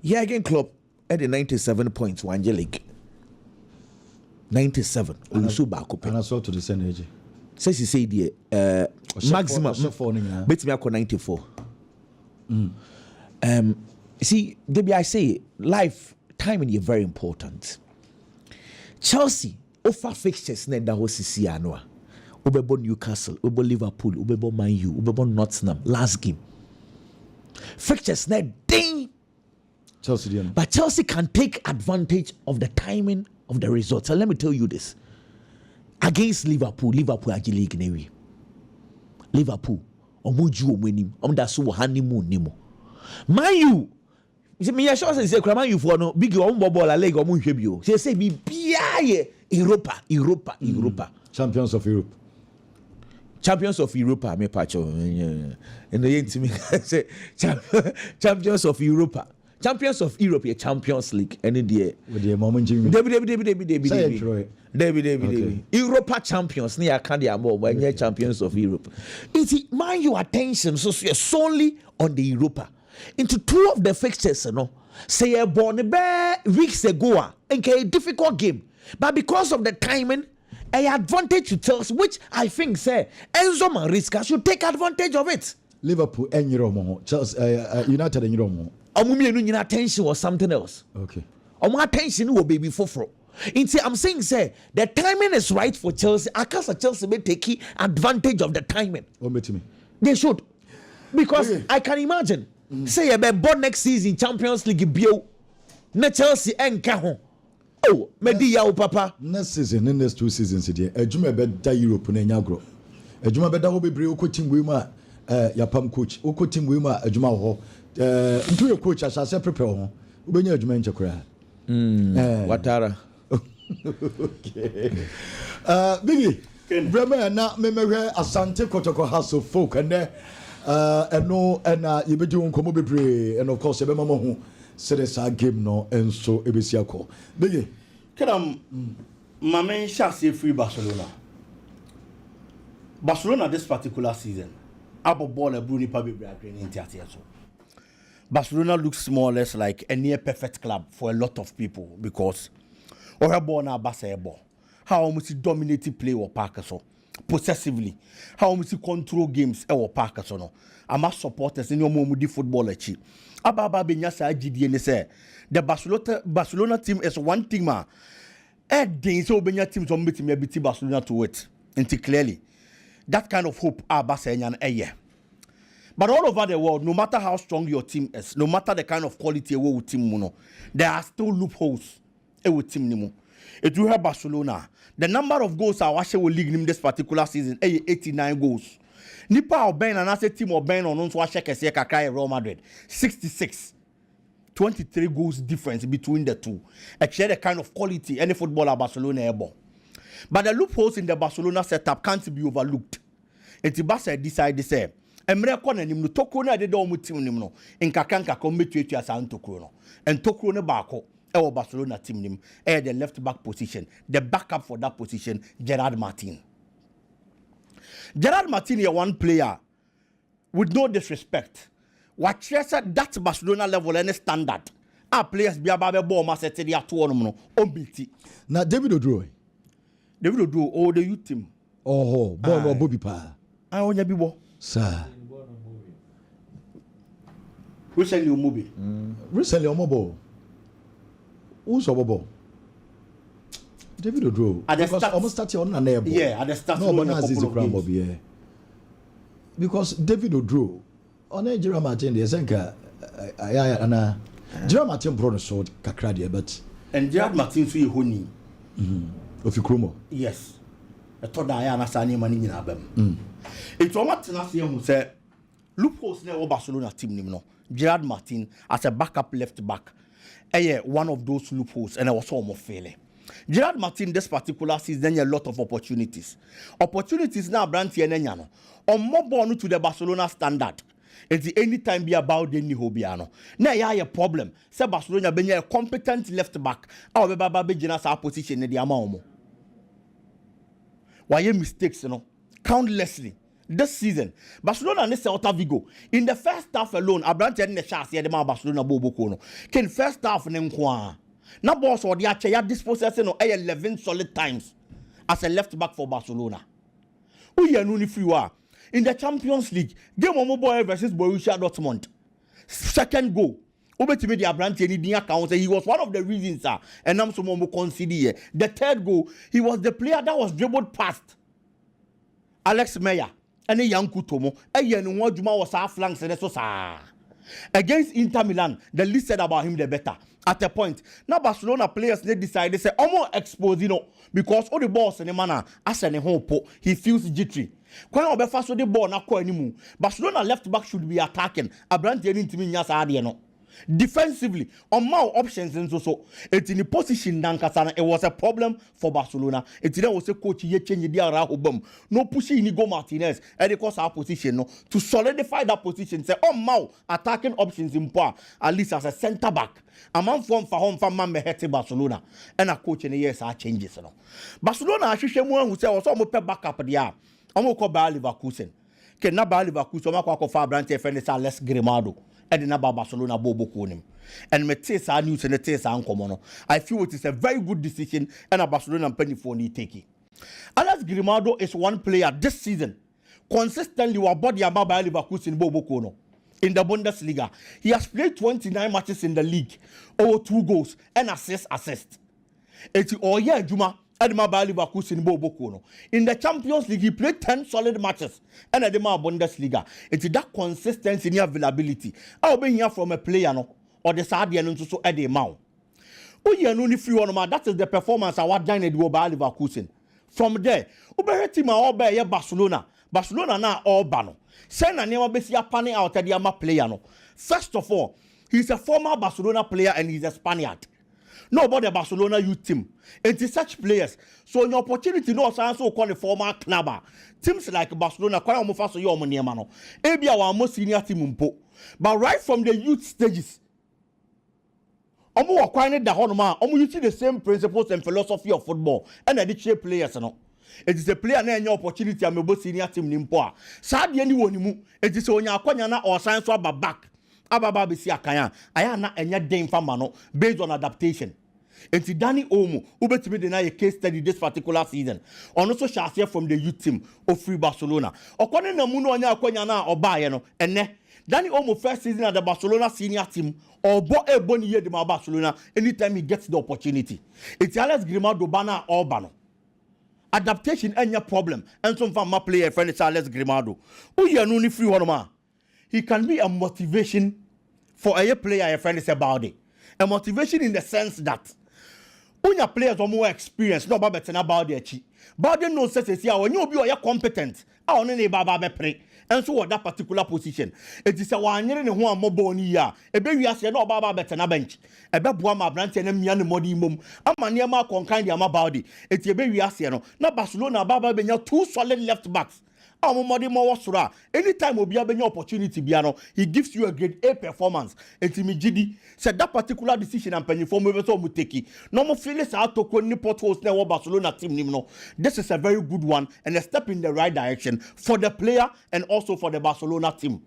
Yeah again club at the 97 points one league. 97. Olusu baako pe. And I saw to the same age. Says he say the maximum bet me 94. See, Debbie, I say life timing is very important. Chelsea offer fixtures na da ho sisi anwa. Ubebo Newcastle, Ubebo Liverpool, Ubebo Man U, Ubebo Nottingham, last game. Fixtures net ding. Chelsea, But Chelsea can take advantage of the timing of the results. And let me tell you this. Against Liverpool are league newi. Liverpool, omuju omwenim, omda so honeymoon nimo. Man U, me sure say Man U for no big ball a leg omunhwe bio. Say be bia Europa. Champions of Europe. Champions of Europa, me pacho. And the intimi say Champions of Europa. Champions of Europe, Champions League, any day. With the moment Jimmy. David. Europa champions, near Candia more when you're champions of Europe. It's mind your attention solely on the Europa. Into two of the fixtures, say a born bear weeks ago, and a difficult game. But because of the timing, an advantage to Chelsea, which I think say Enzo Maresca should take advantage of it. Liverpool and Euromo, Chelsea, United and Euromo. Attention was something else. Okay. Attention will be before. I'm saying, say, the timing is right for Chelsea. I can't Chelsea may take advantage of the timing. They should. Because I can imagine, say, about born next season, Champions League, Bio, na Chelsea and Cajon. Oh, maybe ya papa. Next season, in next 2 seasons, a Juma bed Europe and Yagro. A Juma bed will be brave, coaching Wima, Yapam coach, or coaching Wima, a Juma ho. Into your coach, as I said, prepare. When you're Juma Chakra. Watara. Okay. Biggie, Bremer, now, memory, Asante Kotoko House of Folk, and there, and no, and you be doing Komobi, and of course, a mama who said it's a game, no, and so it is your call. Biggie, can my main shall say free Barcelona. Barcelona this particular season, Abo ball a Bruyne Pabi in theatre. Barcelona looks more or less like a near perfect club for a lot of people because or a ball now ball. How much dominated play or Parker so possessively. How much control games or Parker so no. I'm a supporters in your momudi football achi. Ababa Benyasa GDN say the Barcelona team is one team ma. Ding so Benya team to meet me beat Barcelona to it. Until clearly. That kind of hope are Barcelona a year. But all over the world, no matter how strong your team is, no matter the kind of quality a team, there are still loopholes with team. It will have Barcelona. The number of goals our Washer will league in this particular season, 89 goals. Nipa or Ben and I say team or Ben on Washer Kaka Real Madrid, 66. 23 goals difference between the two. Actually, the kind of quality any footballer Barcelona able. But the loopholes in the Barcelona setup can't be overlooked. And Tibasa decided to say, Emre kona nim no tokro na de do mu team nim no nkaka ko metuatua san tokro no en tokro ne baako e wo Barcelona team nim e the left back position, the backup for that position Gerard Martin is one player with no disrespect what said that Barcelona level any standard our players be about ball ma set dey ato no obiti na David Oduro all the youth team ball Bobby pa onya bibo sir. Recently, movie. Recently, mobile. Who's mobile? David Oduro. Because almost started on an airport. Yeah, at the start. No, but as is the crime of yeah. Because David Oduro on Gerard Martin, the Zenka, Gerard Martin brought a sword, Kakradia, but and Gerard Martin so honey. Of Ukrumo. Yes. I thought I am a sunny money in Abem. It's all what Tenassia who said loopholes never Barcelona team no. Gerard Martin as a backup left back. One of those loopholes and I was almost failing. Gerard Martin this particular season a lot of opportunities. Opportunities now brand Tienano. On more born to the Barcelona standard. It's any time be about the Nihobiano. Now you have a problem. Say Barcelona be a competent left back. Our Baba Bejinas our position in the Amamo. Why mistakes, countlessly. This season, Barcelona and Celta Vigo. In the first half alone, Abrante had the chance here the Barcelona Bobo Kono. Can first half Nemqua. Now boss or the Achaya dispossessing of 11 solid times as a left back for Barcelona. We are only free war. In the Champions League, game of Boy versus Borussia Dortmund. Second goal. Obetime the Abrante any dia count. He was one of the reasons, sir. And I'm so more consider. The third goal, he was the player that was dribbled past Alex Meyer and Yanku Tomo, and Yan Juma was our flanks and so against Inter Milan, the least said about him the better. At a point, now Barcelona players they decide they say almost expose, because all the balls in the manner as an hope he feels jittery. When we first the ball na ko animu, Barcelona left back should be attacking. Abrante didn't mean yes no. Defensively, on more options and so it's in the position Dankasana. It was a problem for Barcelona. It was a coach ye change the Raul no pushing Inigo Martinez and it cause our position no to solidify that position. Say on more attacking options in power at least as a centre back. A man form for home for man hete Barcelona and a coach in the years are changes no. Barcelona actually who say also mo pe backup there. Omo ko Bayer Leverkusen. Ke na Bayer Leverkusen omo ko fa Abrante friend say less Grimado. And the Barcelona Bobo Konim. And me taste our news and the taste our uncommon. I feel it is a very good decision and a Barcelona penny for need taking. Alex Grimado is one player this season consistently wa body about Bayer Leverkusen Bobo Kono in the Bundesliga. He has played 29 matches in the league, over 2 goals and assist. It's all year Juma. In the Champions League, he played 10 solid matches. And at the Bundesliga, it's that consistency and availability. I'll be here from a player no, or the Sardian and so at the amount. Oh, yeah, no, if you want that is the performance I was done at Leverkusen. From there, Uber team all by Barcelona. Barcelona now all bano. Send a name be panning out at the player no. First of all, he's a former Barcelona player and he's a Spaniard. Nobody Barcelona youth team. It is such players. So an opportunity no also call the former clubber. Teams like Barcelona quite almost so your money mano. Maybe our most senior team mpo. But right from the youth stages, acquired the honor, using the same principles and philosophy of football and the players no. It is a player na any opportunity am both senior team nimpo. Sad any one it is on your kwanya or science back. Ababa besi akanya aya na enya den fama no based on adaptation. Enti Danny Olmo ubetimi dey na a case study this particular season. On also share from the youth team of Free Barcelona. Okwane na mu no onya akwanya na obaye no enne Danny Olmo first season at the Barcelona senior team obo ebo ni ye de Barcelona anytime he gets the opportunity. It's Alex Grimado bana Obano. Adaptation enya problem and some from my player friend is Alex Grimado. Uye no ni free one ma. He can be a motivation for a player, a friend is about it. A motivation in the sense that when your players are more experienced, no better about their chi. But they know such as when you be competent, I only baba pray. And so that particular position. It is a 1 year and 1 more boni ya. A baby has no baba better na bench. A babuama branch and a mian modi mum. A maniama conkind yama body. It's a baby has no. Not Barcelona baba benya 2 solid left backs. Anytime will be a opportunity, he gives you a grade A performance. Gidi said that particular decision and penny for Muteki. No more feelings out to potholes now Barcelona team. This is a very good one and a step in the right direction for the player and also for the Barcelona team.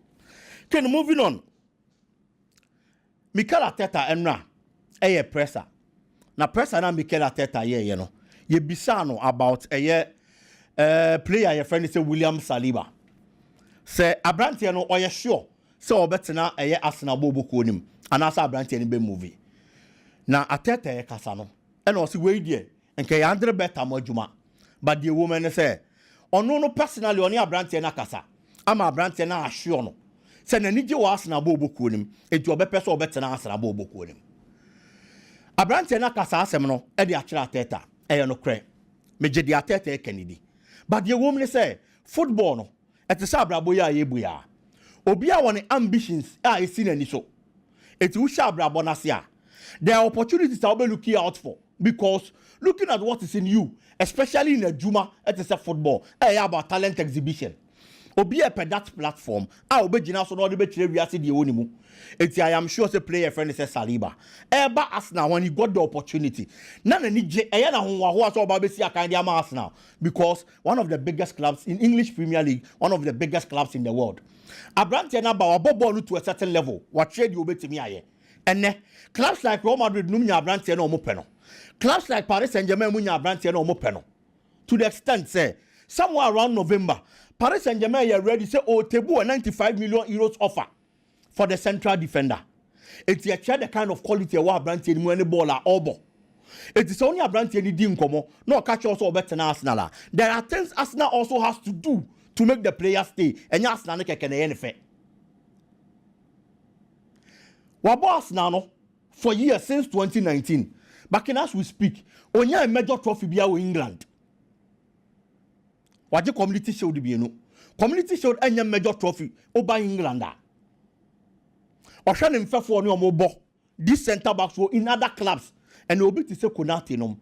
Okay, moving on. Mikel Arteta enra a presser. Na presser na Mikel Arteta ye bisano about a year. Player your friend is William Saliba. Say Abrante no oye sure. Say obetena eye Arsenal bobo konim. Anasa Abrante ni be movie. Na Arteta ye kasa no. E no si we die enke ya andre better modjuma. But the woman say ono no personally oni Abrante na kasa. Ama Abrante na assure no. Say na nije wa Arsenal bobo konim. Etu obepe so obetena Arsenal bobo konim. Abrante na kasa asem no e de akira Arteta. E no kre. Meje di Arteta e Kennedy. But the woman say football no et is abraboya yebuya. Obia one ambitions are seen any so. It's ushabrabonasia. There are opportunities I'll be looking out for because looking at what is in you, especially in a Juma, it is a football. About talent exhibition. Obia per that platform, I'll be so no debate we are the onimu. It's I am sure the player friend is Saliba. Eba Arsenal when he got the opportunity. None any Ayana who was all Babesi kind of Arsenal because one of the biggest clubs in English Premier League, one of the biggest clubs in the world. Abrante na ba bobo to a certain level. What trade you bet me aye. And clubs like Real Madrid numnya Abrante no mo peno. Clubs like Paris Saint-Germain munya Abrante no mo peno. To the extent say somewhere around November, Paris Saint-Germain are ready say oh tebu a 95 million euros offer for the central defender. It's a the kind of quality of Abrante in any ball or obo. It is only a brand any dinkomo, no catch also better than Arsenal. There are things Arsenal also has to do to make the players stay, and Arsenal can anything. Wabo Arsenal for years since 2019, but as we speak, only a major trophy be in England. What the community shield be no? Community shield any major trophy over England. Oshan himself for no more. These centre backs were in other clubs, and will be to say Konate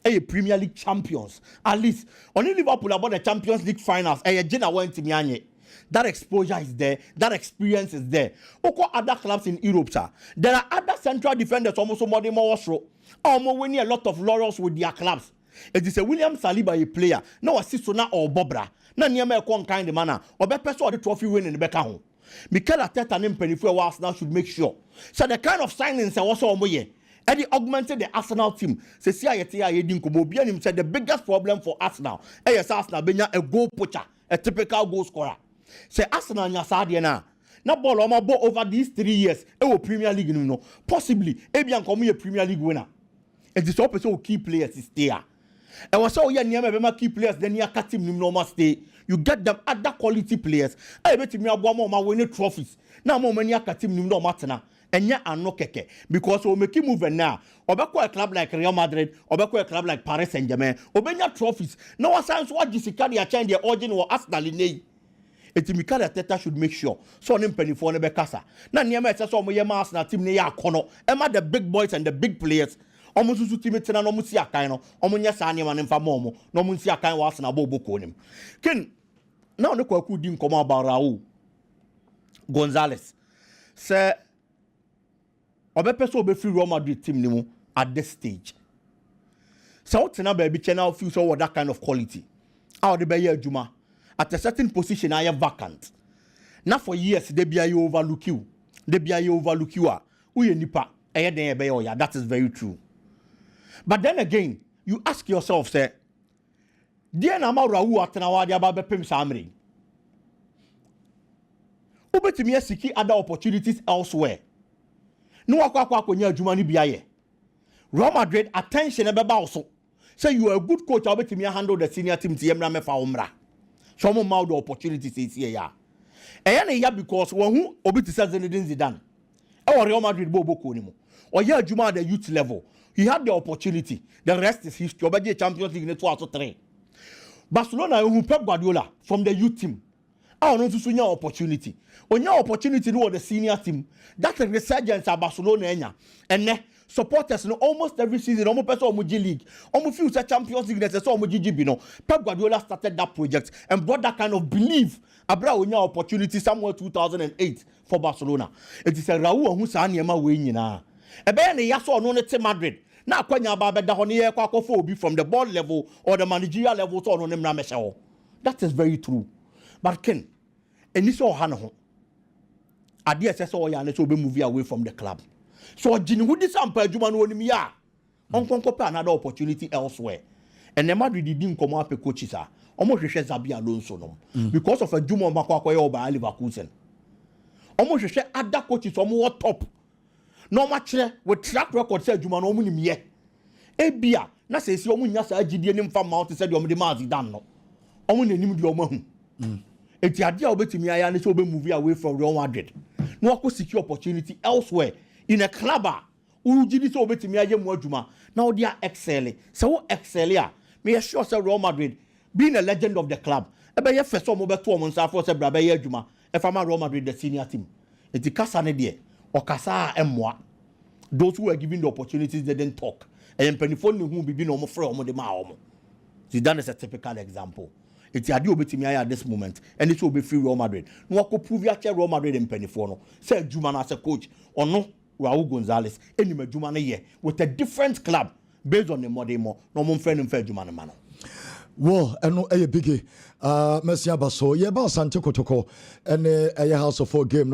a Premier League champions. At least only Liverpool about the Champions League finals. A Jenna went to Mianye. That exposure is there. That experience is there. Oko other clubs in Europe, sir. There are other central defenders almost more winning a lot of laurels with their clubs. It is a William Saliba a player. No assistant or Bobra. Na niame kon kind of manner. Or be person the trophy winning the back home. Mikel Arteta and Penifue Arsenal should make sure. So the kind of signings I was on way. Eddie augmented the Arsenal team. Say said the biggest problem for Arsenal. Arsenal being a goal poacher, a typical goal scorer. Say Arsenal nya sadiana. Na ball over these 3 years. Premier League no. Possibly Ebian come a Premier League winner. It is opposite of key players is there. And was so near key players then near team no must stay. You get them other quality players. I bet me more winning trophies. Now more many team no matter. And yet I'm not keke because we make move now. Or back a club like Real Madrid, or back a club like Paris Saint-Germain, or benya trophies. No one sounds what Jessica they change their origin or Arsenal in. It's Mikel Arteta should make sure. So on penny for Nebekasa. Now near me says my Arsenal team near Kono. Emma the big boys and the big players. Almost to team no musia kaino. Omunya sani man for momo. No musia kain was na bobo konim. Ken now the kwaku dim come about Raul Gonzalez. Say Obepeso obe free Real Madrid team nimu at this stage. So what's na baby channel feel so that kind of quality. How the be Juma at a certain position I am vacant. Now for years they be you overlook you. They be you overlook you are. Uye nipa that is very true. But then again, you ask yourself, say, dear Nama Raul Atanawadia Babe Pim Samri. Ubetimi siki other opportunities elsewhere. No akwa konya Jumani biaye. Real Madrid attention ebeba also. Say you are a good coach, ubetimi handle the senior team tiemra mefa umra. So mo ma the opportunities is here ya. Eyane ya because who obiti says Zinedine Zidane. Or Real Madrid bobo konimo. Or yeah Juma at the youth level. He had the opportunity. The rest is history. Obedi Champions League in 2 out of 3. Barcelona who Pep Guardiola from the youth team. I don't know to your opportunity. On your opportunity to the senior team, that's a resurgence at Barcelona. And supporters know almost every season, almost person on Muji League, almost few Champions League that's all Muji Bino. Pep Guardiola started that project and brought that kind of belief about on your opportunity somewhere 2008 for Barcelona. It is a Raul who's an Yama winning now. A ben yaso no net Madrid. Now kwanya ba be da ho ne kwakofo obi from the board level or the managerial level so no nem na mesha. That is very true. But Ken, eni so ha no ho. Ade ese so ya ne so be move away from the club. So jini hu disampa adwuma no onim ya. Onkonko pe another opportunity elsewhere. And the Madrid did nkomo ape coaches are almost hwehwe Xabi Alonso no because of adwuma makwakoye oba Leverkusen. Almost hwehwe other coaches omo top. No match with track record say Juma no munim ye. Ebia na say si omu nya sa agidie nim fa mount say de omu de mazi dan no. Omu nanim de omu hu. Eti ade a obetimi aya ne say obe move away from Real Madrid. No akọ secure opportunity elsewhere in a club. Urugidi say obetimi aya mu adwuma. Now they are excelling. So excel ya. Me sure say Real Madrid being a legend of the club. Ebe ye first omo beto omo nsa for say bra be ye adwuma. E fa ma Real Madrid the senior team. Eti kasa ne de Okasa emwa. Those who are given the opportunities they didn't talk. And penifon who be no more from the Maomo. Zidane is a typical example. It's a deal between me at this moment, and it will be free Real Madrid. No, I could prove your Real Madrid and Penifono. Say Juman as a coach, or no, Raul Gonzalez, any Jumana year with a different club based on the Modemo, no more friend and fair Jumana Mano. Well, and no a biggie. Messi Abaso, yeah, Sante Kotoko, and a house of 4 game.